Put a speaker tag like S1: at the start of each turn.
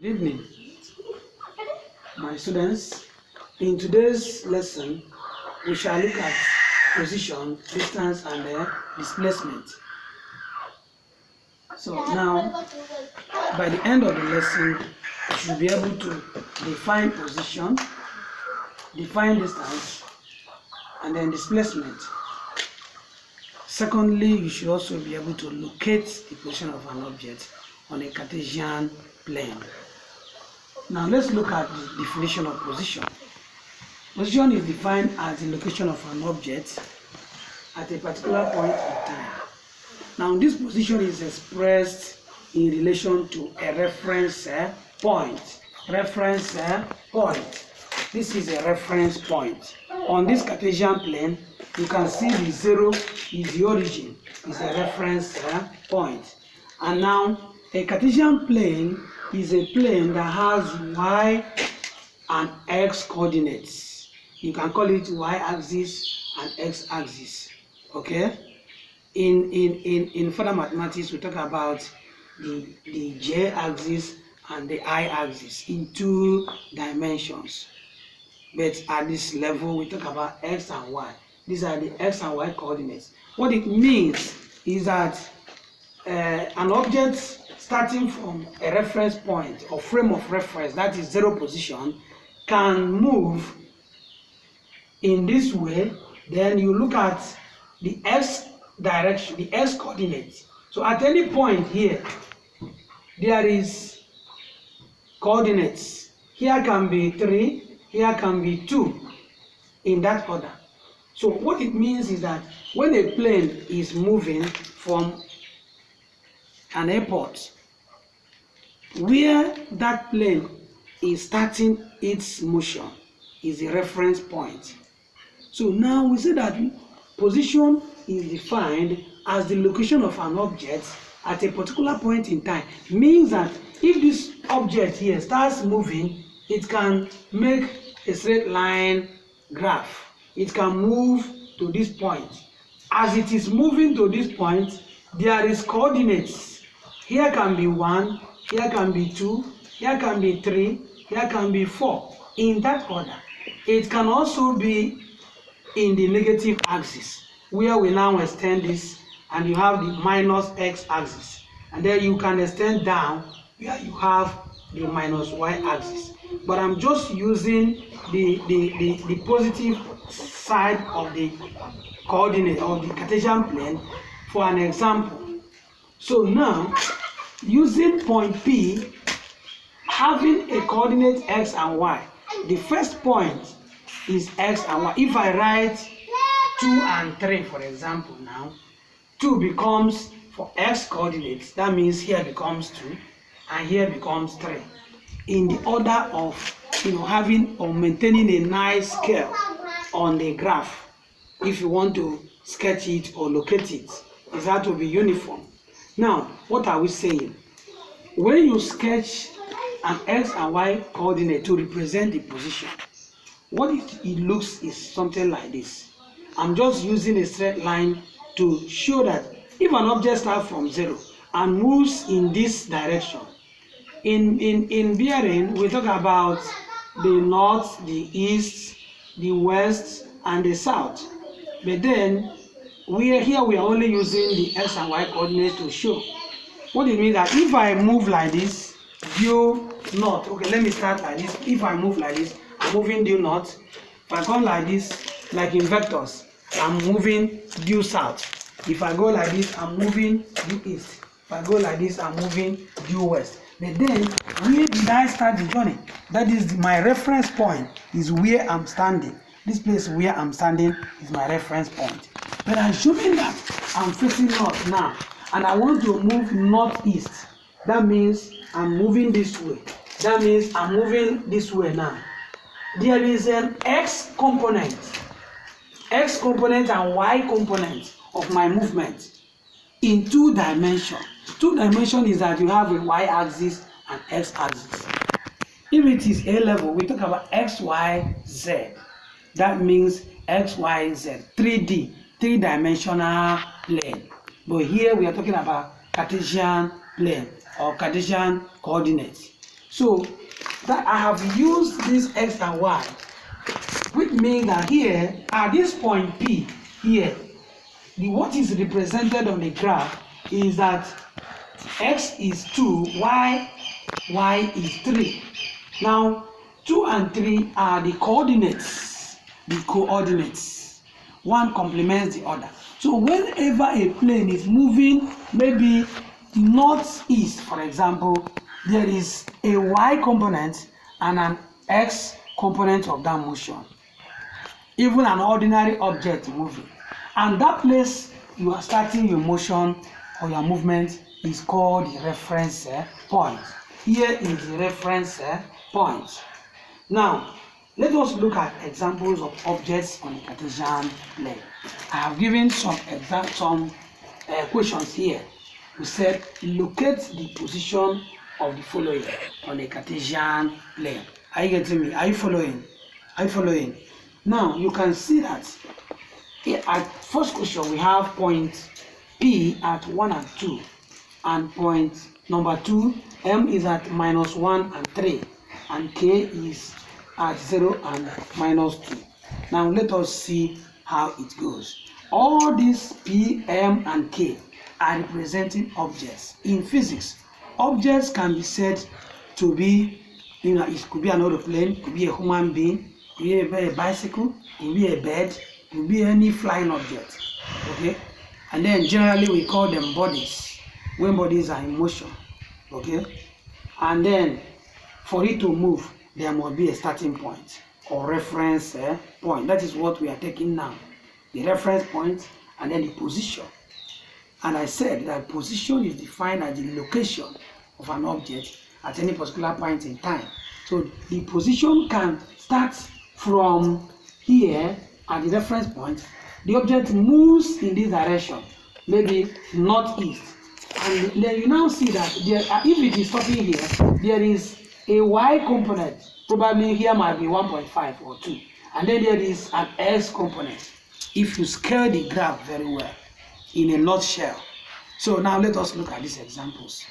S1: Good evening, my students. In today's lesson, we shall look at position, distance, and displacement. So now, by the end of the lesson, you should be able to define position, define distance, and then displacement. Secondly, you should also be able to locate the position of an object on a Cartesian plane. Now let's look at the definition of position. Position is defined as the location of an object at a particular point in time. Now this position is expressed in relation to a reference point. Reference point. This is a reference point. On this Cartesian plane, you can see the zero is the origin, is a reference point. And now a Cartesian plane is a plane that has y and x coordinates. You can call it y-axis and x-axis. Okay? In further mathematics, we talk about the j-axis and the i-axis in 2 dimensions. But at this level, we talk about x and y. These are the x and y coordinates. What it means is that an object starting from a reference point or frame of reference, that is zero position, can move in this way. Then you look at the x direction, the x coordinates. So at any point here, there is coordinates. Here can be 3, here can be 2, in that order. So what it means is that when a plane is moving from an airport, where that plane is starting its motion is the reference point. So now we say that position is defined as the location of an object at a particular point in time. Means that if this object here starts moving, it can make a straight line graph. It can move to this point. As it is moving to this point, there is coordinates. Here can be 1, here can be 2, here can be 3, here can be 4, in that order. It can also be in the negative axis, where we now extend this, and you have the minus x axis. And then you can extend down, where you have the minus y axis. But I'm just using the positive side of the coordinate of the Cartesian plane for an example. So now, using point P, having a coordinate x and y, the first point is x and y. If I write 2 and 3, for example, now 2 becomes for x coordinates, that means here becomes 2 and here becomes 3, in the order of having or maintaining a nice scale on the graph. If you want to sketch it or locate it, it has to be uniform. Now, what are we saying? When you sketch an x and y coordinate to represent the position, what it looks is something like this. I'm just using a straight line to show that if an object starts from 0 and moves in this direction, in bearing, we talk about the north, the east, the west, and the south. But then, we are only using the x and y coordinates to show. What it means that if I move like this, due north. Okay, let me start like this. If I move like this, I'm moving due north. If I come like this, like in vectors, I'm moving due south. If I go like this, I'm moving due east. If I go like this, I'm moving due west. But then, where did I start the journey? That is my reference point, is where I'm standing. This place where I'm standing is my reference point. But assuming that I'm facing north now, and I want to move northeast, that means I'm moving this way. That means I'm moving this way now. There is an x component and y component of my movement in 2 dimensions. 2 dimensions is that you have a y-axis and x-axis. If it is A level, we talk about x, y, z. That means x, y, z, 3D, 3-dimensional plane. But here we are talking about Cartesian plane or Cartesian coordinates. So that I have used this x and y, which means that here at this point P here, what is represented on the graph is that x is 2, y is 3. Now 2 and 3 are the coordinates. One complements the other. So whenever a plane is moving, maybe northeast, for example, there is a y component and an x component of that motion. Even an ordinary object moving. And that place you are starting your motion or your movement is called the reference point. Here is the reference point. Now, let us look at examples of objects on a Cartesian plane. I have given some questions here. We said locate the position of the following on a Cartesian plane. Are you getting me? Are you following? Now you can see that here at first question we have point P at 1 and 2, and point number 2, M is at -1 and 3, and K is at 0 and -2. Now let us see how it goes. All these P, M, and K are representing objects. In physics, objects can be said to be, it could be an aeroplane, it could be a human being, it could be a bicycle, it could be a bird, it could be any flying object. Okay? And then generally we call them bodies, when bodies are in motion. Okay? And then for it to move, there must be a starting point or reference point. That is what we are taking now. The reference point and then the position. And I said that position is defined as the location of an object at any particular point in time. So the position can start from here at the reference point. The object moves in this direction, maybe northeast. And then you now see that if it is stopping here, there is a y component. Probably here might be 1.5 or 2. And then there is an s component. If you scale the graph very well, in a nutshell. So now let us look at these examples.